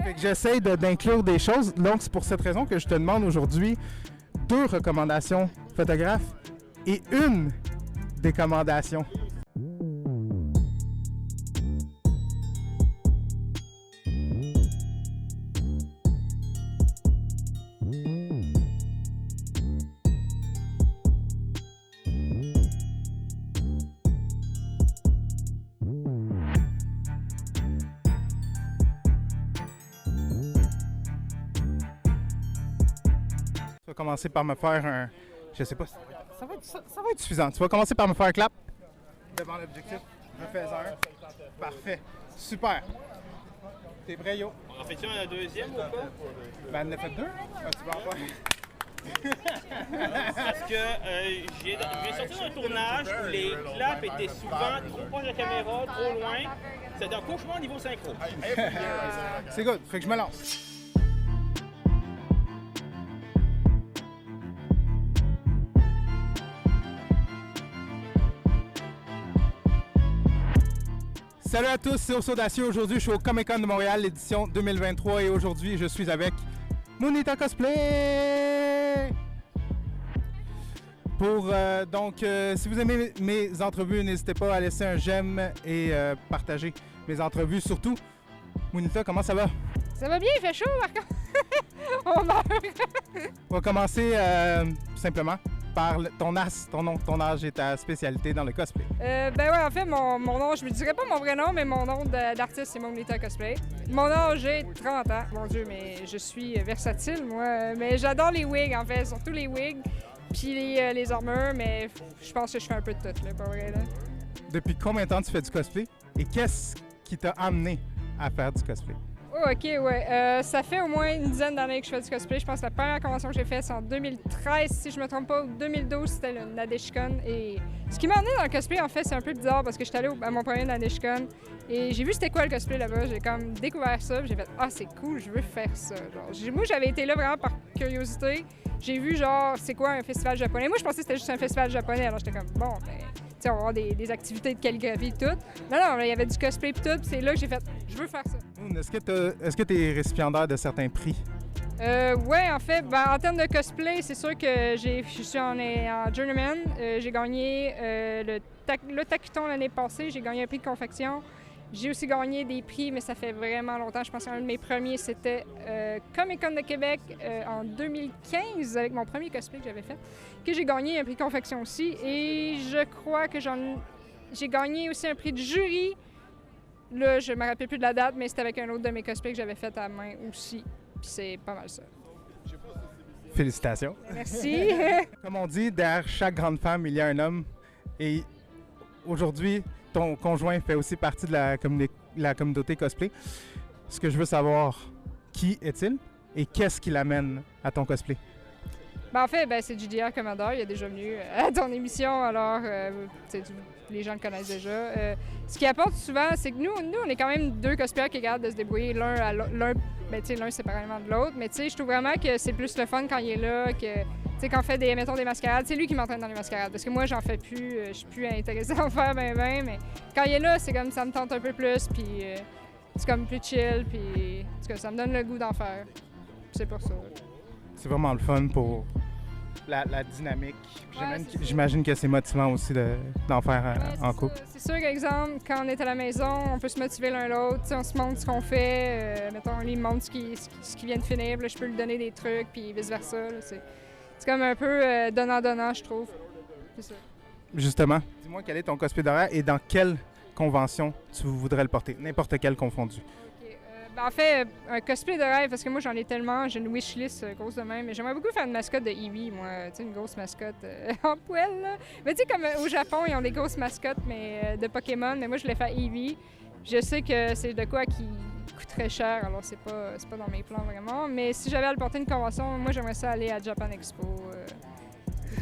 Fait que j'essaie d'inclure des choses. Donc, c'est pour cette raison que je te demande aujourd'hui 2 recommandations photographes et une décommandation. Tu vas commencer par me faire un... Je sais pas si ça va être suffisant. Tu vas commencer par me faire un clap devant l'objectif. Refais un. Parfait. Super. T'es prêt, yo? On en fait-tu un deuxième ou pas? Ben, on en a fait 2. Ah, tu vas en faire. Parce que j'ai sorti d'un tournage où les claps étaient souvent trop proches de la caméra, trop loin. C'était un cauchemar au niveau synchro. C'est good. Fait que je me lance. Salut à tous, c'est Ours Audacieux. Aujourd'hui, je suis au Comic-Con de Montréal, l'édition 2023. Et aujourd'hui, je suis avec Moonita Cosplay. Si vous aimez mes entrevues, n'hésitez pas à laisser un j'aime et partager mes entrevues. Surtout, Moonita, comment ça va? Ça va bien, il fait chaud par contre. On meurt. On va commencer simplement par ton âge et ta spécialité dans le cosplay. Ben ouais, en fait, mon nom, je me dirais pas mon vrai nom, mais mon nom d'artiste, c'est Moonita Cosplay. Mon âge, j'ai 30 ans. Mon Dieu, mais je suis versatile, moi. Mais j'adore les wigs, en fait, surtout les wigs, puis les armures, mais je pense que je fais un peu de tout, là, pas vrai, là. Depuis combien de temps tu fais du cosplay? Et qu'est-ce qui t'a amené à faire du cosplay? Oh, ok, ouais. Ça fait au moins une dizaine d'années que je fais du cosplay. Je pense que la première convention que j'ai faite, c'est en 2013, si je me trompe pas, ou 2012, c'était le Nadeshikon. Et ce qui m'a amené dans le cosplay, en fait, c'est un peu bizarre parce que j'étais allée à mon premier Nadeshikon et j'ai vu c'était quoi le cosplay là-bas. J'ai comme découvert ça, puis j'ai fait « Ah, c'est cool, je veux faire ça. » Moi, j'avais été là vraiment par curiosité. J'ai vu, genre, c'est quoi un festival japonais. Moi, je pensais que c'était juste un festival japonais. Alors, j'étais comme « Bon, ben... » on va avoir des activités de calligraphie et tout. Non, il y avait du cosplay et tout, puis c'est là que j'ai fait « Je veux faire ça. » Est-ce que tu es récipiendaire de certains prix? Ouais, en fait, en termes de cosplay, c'est sûr que je suis en journeyman. J'ai gagné le Takuton l'année passée, j'ai gagné un prix de confection. J'ai aussi gagné des prix, mais ça fait vraiment longtemps. Je pense qu'un de mes premiers, c'était Comic-Con de Québec en 2015, avec mon premier cosplay que j'avais fait, que j'ai gagné un prix de confection aussi. Et je crois que j'ai gagné aussi un prix de jury. Là, je me rappelle plus de la date, mais c'était avec un autre de mes cosplays que j'avais fait à la main aussi. Puis c'est pas mal ça. Félicitations. Merci. Comme on dit, derrière chaque grande femme, il y a un homme. Et aujourd'hui, ton conjoint fait aussi partie de la communauté cosplay. Ce que je veux savoir, qui est-il et qu'est-ce qui l'amène à ton cosplay? En fait, c'est JDR Commodore. Il est déjà venu à ton émission, alors les gens le connaissent déjà. Ce qui apporte souvent, c'est que nous, on est quand même 2 cosplayers qui regardent de se débrouiller l'un séparément de l'autre. Mais je trouve vraiment que c'est plus le fun quand il est là, que quand on fait des mascarades, c'est lui qui m'entraîne dans les mascarades. Parce que moi, j'en fais plus, je suis plus intéressée à en faire mais quand il est là, c'est comme ça me tente un peu plus, puis c'est comme plus chill, puis ça me donne le goût d'en faire. C'est pour ça. C'est vraiment le fun pour la dynamique. J'imagine que c'est motivant aussi d'en faire en couple. C'est sûr qu'exemple, quand on est à la maison, on peut se motiver l'un l'autre. On se montre ce qu'on fait. Mettons, lui, il me montre ce qui vient de finir. Là, je peux lui donner des trucs, puis vice-versa. C'est comme un peu donnant-donnant, je trouve. C'est ça. Justement, dis-moi quel est ton cosplay d'horaire et dans quelle convention tu voudrais le porter? N'importe quelle confondue. En fait, un cosplay de rêve, parce que moi, j'en ai tellement, j'ai une wishlist grosse de même, mais j'aimerais beaucoup faire une mascotte de Eevee, moi, tu sais, une grosse mascotte en poêle, là. Mais tu sais, comme au Japon, ils ont des grosses mascottes mais de Pokémon, mais moi, je voulais faire Eevee. Je sais que c'est de quoi qui coûte très cher, alors c'est pas dans mes plans vraiment, mais si j'avais à le porter une convention, moi, j'aimerais ça aller à Japan Expo.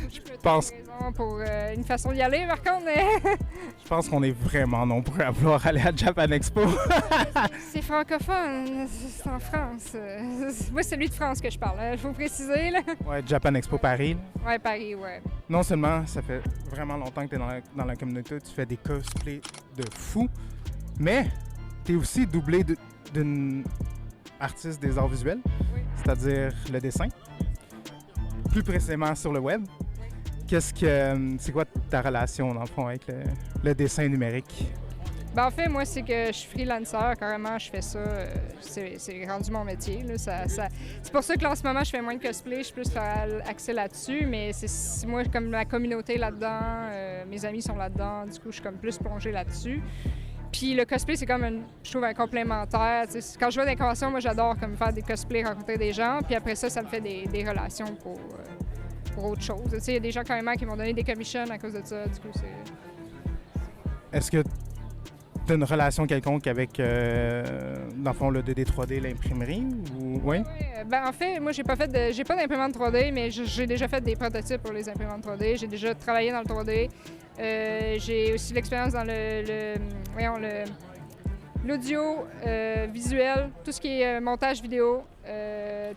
Je pense pour une façon d'y aller, par contre. Je pense qu'on est vraiment nombreux à vouloir aller à Japan Expo. C'est francophone, c'est en France. Moi, c'est celui de France que je parle, il faut préciser. Là. Ouais, Japan Expo Paris. Ouais, Paris, ouais. Non seulement ça fait vraiment longtemps que tu es dans la communauté, tu fais des cosplays de fou, mais tu es aussi doublé d'une artiste des arts visuels, Oui. c'est-à-dire le dessin, plus précisément sur le web. C'est quoi ta relation, dans le fond, avec le dessin numérique? Ben, en fait, moi, c'est que je suis freelancer, carrément, je fais ça. C'est rendu mon métier. Là, c'est pour ça que là, en ce moment, je fais moins de cosplay, je suis plus axée là-dessus, mais c'est moi, comme ma communauté là-dedans, mes amis sont là-dedans, du coup, je suis comme plus plongée là-dessus. Puis le cosplay, c'est comme, je trouve, un complémentaire. T'sais, quand je vais dans des conventions, moi, j'adore comme faire des cosplays, rencontrer des gens, puis après ça, ça me fait des relations pour autre chose. Il y a des gens, carrément, qui m'ont donné des commissions à cause de ça, du coup, c'est... Est-ce que tu as une relation quelconque avec, dans le fond, le 2D 3D, l'imprimerie? Ou... Oui? Ben, en fait, moi, j'ai pas d'imprimante 3D, mais j'ai déjà fait des prototypes pour les imprimantes 3D. J'ai déjà travaillé dans le 3D. J'ai aussi l'expérience dans l'audio, visuel, tout ce qui est montage vidéo,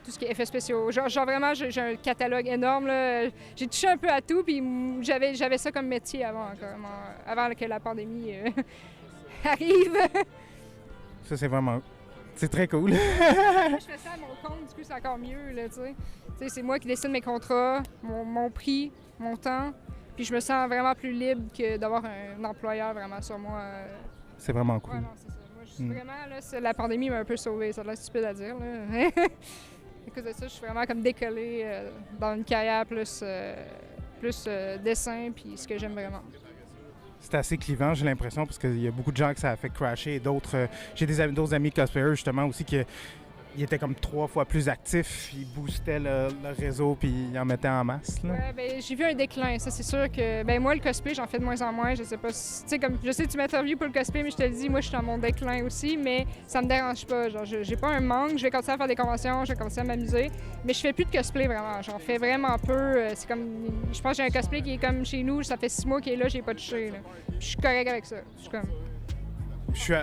tout ce qui est effets spéciaux. Genre vraiment, j'ai un catalogue énorme. Là. J'ai touché un peu à tout, puis j'avais ça comme métier avant que la pandémie arrive. Ça, c'est vraiment... C'est très cool. Je fais ça à mon compte, du coup, c'est encore mieux, là, tu sais. C'est moi qui décide mes contrats, mon prix, mon temps, puis je me sens vraiment plus libre que d'avoir un employeur vraiment sur moi. C'est vraiment cool. Ouais, non, c'est ça. Moi, vraiment, là, la pandémie m'a un peu sauvée, ça a l'air stupide à dire, là. À cause de ça, je suis vraiment comme décollée dans une carrière plus dessin, puis ce que j'aime vraiment. C'est assez clivant, j'ai l'impression, parce qu'il y a beaucoup de gens que ça a fait crasher et d'autres... j'ai d'autres amis cosplayers, justement, aussi, qui étaient comme 3 fois plus actifs. Ils boostaient le réseau, puis ils en mettaient en masse. Là. Ouais, ben, j'ai vu un déclin, ça, c'est sûr que... Ben moi, le cosplay, j'en fais de moins en moins. Je sais pas si... Tu sais, comme... Je sais que tu m'interviews pour le cosplay, mais je te le dis, moi, je suis dans mon déclin aussi, mais ça me dérange pas. Genre, j'ai pas un manque, je vais continuer à faire des conventions, je vais continuer à m'amuser, mais je fais plus de cosplay, vraiment. J'en fais vraiment peu. C'est comme... Je pense que j'ai un cosplay qui est comme chez nous, ça fait 6 mois qu'il est là, j'ai pas touché, là. Puis je suis correct avec ça. Je suis comme... Je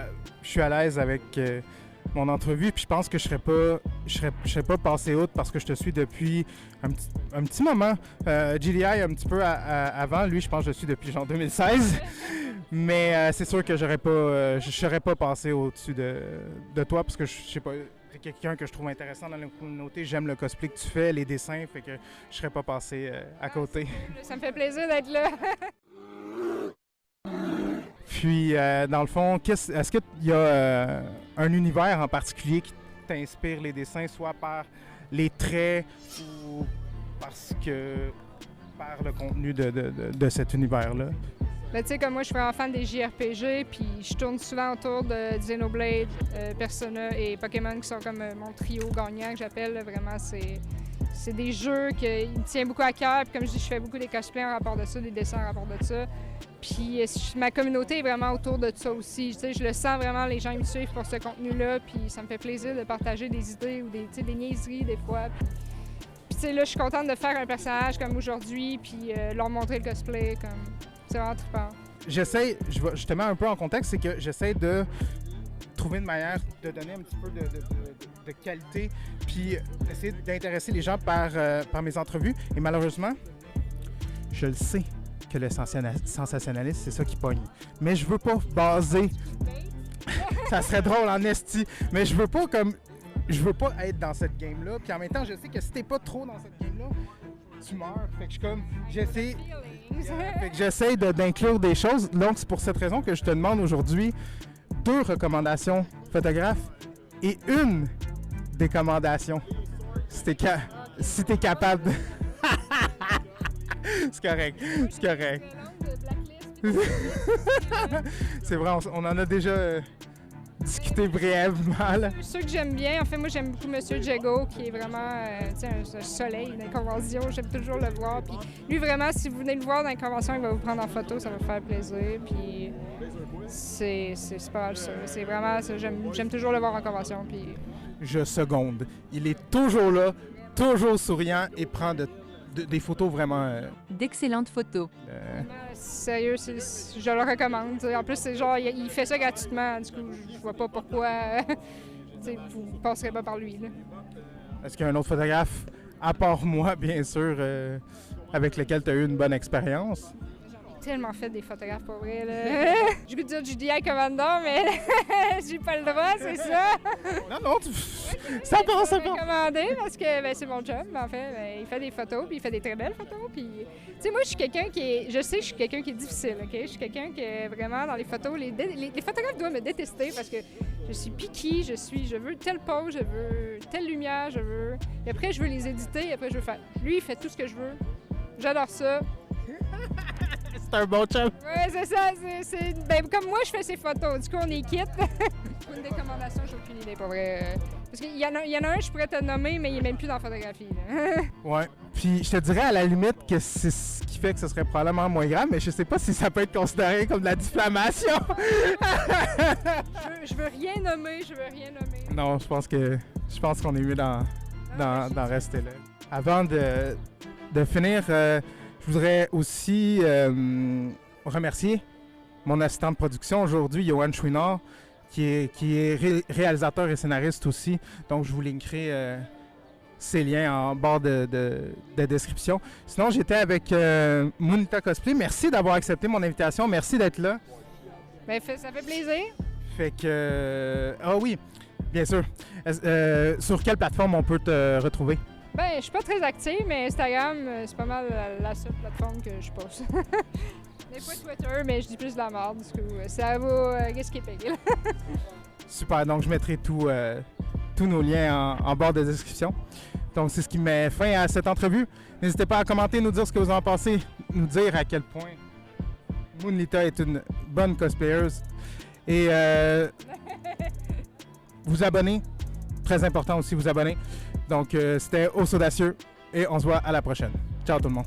suis à l'aise avec... mon entrevue, puis je pense que je serais pas passé outre parce que je te suis depuis un petit moment. GDI un petit peu avant, lui je pense que je suis depuis genre 2016, mais c'est sûr que je serais pas passé au-dessus de toi parce que je sais pas, c'est quelqu'un que je trouve intéressant dans la communauté, j'aime le cosplay que tu fais, les dessins, fait que je serais pas passé à côté. Ça me fait plaisir d'être là. Puis, dans le fond, est-ce qu'il y a un univers en particulier qui t'inspire les dessins, soit par les traits ou par le contenu de cet univers-là? Ben, tu sais, comme moi, je suis vraiment fan des JRPG, puis je tourne souvent autour de Xenoblade, Persona et Pokémon qui sont comme mon trio gagnant que j'appelle. Vraiment, c'est des jeux qui me tiennent beaucoup à cœur. Puis comme je dis, je fais beaucoup des cosplays en rapport de ça, des dessins en rapport de ça. Puis ma communauté est vraiment autour de ça aussi. Tu sais, je le sens vraiment, les gens me suivent pour ce contenu-là. Puis ça me fait plaisir de partager des idées ou des niaiseries des fois. Puis tu sais, là, je suis contente de faire un personnage comme aujourd'hui, puis leur montrer le cosplay. C'est vraiment trippant. J'essaie, je te mets un peu en contexte, c'est que j'essaie de trouver une manière de donner un petit peu de qualité, puis essayer d'intéresser les gens par mes entrevues. Et malheureusement, je le sais que le sensationnalisme, c'est ça qui pogne. Mais je veux pas baser... ça serait drôle en esti, mais je veux pas être dans cette game-là. Puis en même temps, je sais que si t'es pas trop dans cette game-là, tu meurs. Fait que j'essaie d'inclure des choses. Donc, c'est pour cette raison que je te demande aujourd'hui 2 recommandations photographes et une décommandation. Si t'es capable. C'est correct. C'est vrai, on en a déjà discuté brièvement. Là. Ceux que j'aime bien, en fait, moi j'aime beaucoup Monsieur Jago, qui est vraiment un soleil dans les conventions. J'aime toujours le voir. Puis lui, vraiment, si vous venez le voir dans les conventions, il va vous prendre en photo, ça va vous faire plaisir. Puis c'est pas mal ça. C'est vraiment, j'aime toujours le voir en convention. Puis... Je seconde. Il est toujours là, toujours souriant et prend des photos vraiment... D'excellentes photos. Sérieux, je le recommande. En plus, c'est genre, il fait ça gratuitement. Du coup, je vois pas pourquoi vous ne passerez pas par lui. Là. Est-ce qu'il y a un autre photographe, à part moi, bien sûr, avec lequel tu as eu une bonne expérience? tellement fait des photographes, pour vrai. Là. Je veux dire GDI Commandant, mais j'ai pas le droit, c'est ça. Non, ça passe, ça Je vais passe. commander parce que ben, c'est mon job, en fait. Ben, il fait des photos, puis il fait des très belles photos. Puis, tu sais, moi, je suis quelqu'un qui est... Je sais que je suis quelqu'un qui est difficile, OK? Je suis quelqu'un qui est vraiment, dans les photos... Les photographes doivent me détester parce que je suis picky, je veux telle pose, je veux telle lumière, je veux... Et après, je veux les éditer, et après, je veux faire... Lui, il fait tout ce que je veux. J'adore ça. C'est un bon chum. Ouais, c'est ça. Ben, comme moi, je fais ces photos. Du coup, on est quitte. Une décommandation, j'ai aucune idée, pour vrai. Parce qu'il y en a un, je pourrais te nommer, mais il est même plus dans la photographie. Là. Ouais. Puis je te dirais à la limite que c'est ce qui fait que ce serait probablement moins grave, mais je sais pas si ça peut être considéré comme de la diffamation. je veux rien nommer, Non, je pense qu'on est mieux d'en rester là. Avant de finir, je voudrais aussi remercier mon assistant de production aujourd'hui, Johan Chouinard, qui est réalisateur et scénariste aussi. Donc, je vous linkerai ces liens en bas de description. Sinon, j'étais avec Moonita Cosplay. Merci d'avoir accepté mon invitation. Merci d'être là. Ben, ça fait plaisir. Fait que... ah oui, bien sûr. Sur quelle plateforme on peut te retrouver? Ben, je suis pas très active, mais Instagram, c'est pas mal la seule plateforme que je poste. Des fois Twitter, mais je dis plus de la merde, du coup, ça va risquer payer. Super, donc je mettrai tous nos liens en barre de description. Donc c'est ce qui met fin à cette entrevue. N'hésitez pas à commenter, nous dire ce que vous en pensez, nous dire à quel point Moonita est une bonne cosplayeuse. Et vous abonner, très important aussi vous abonner. Donc c'était Os Audacieux et on se voit à la prochaine. Ciao tout le monde.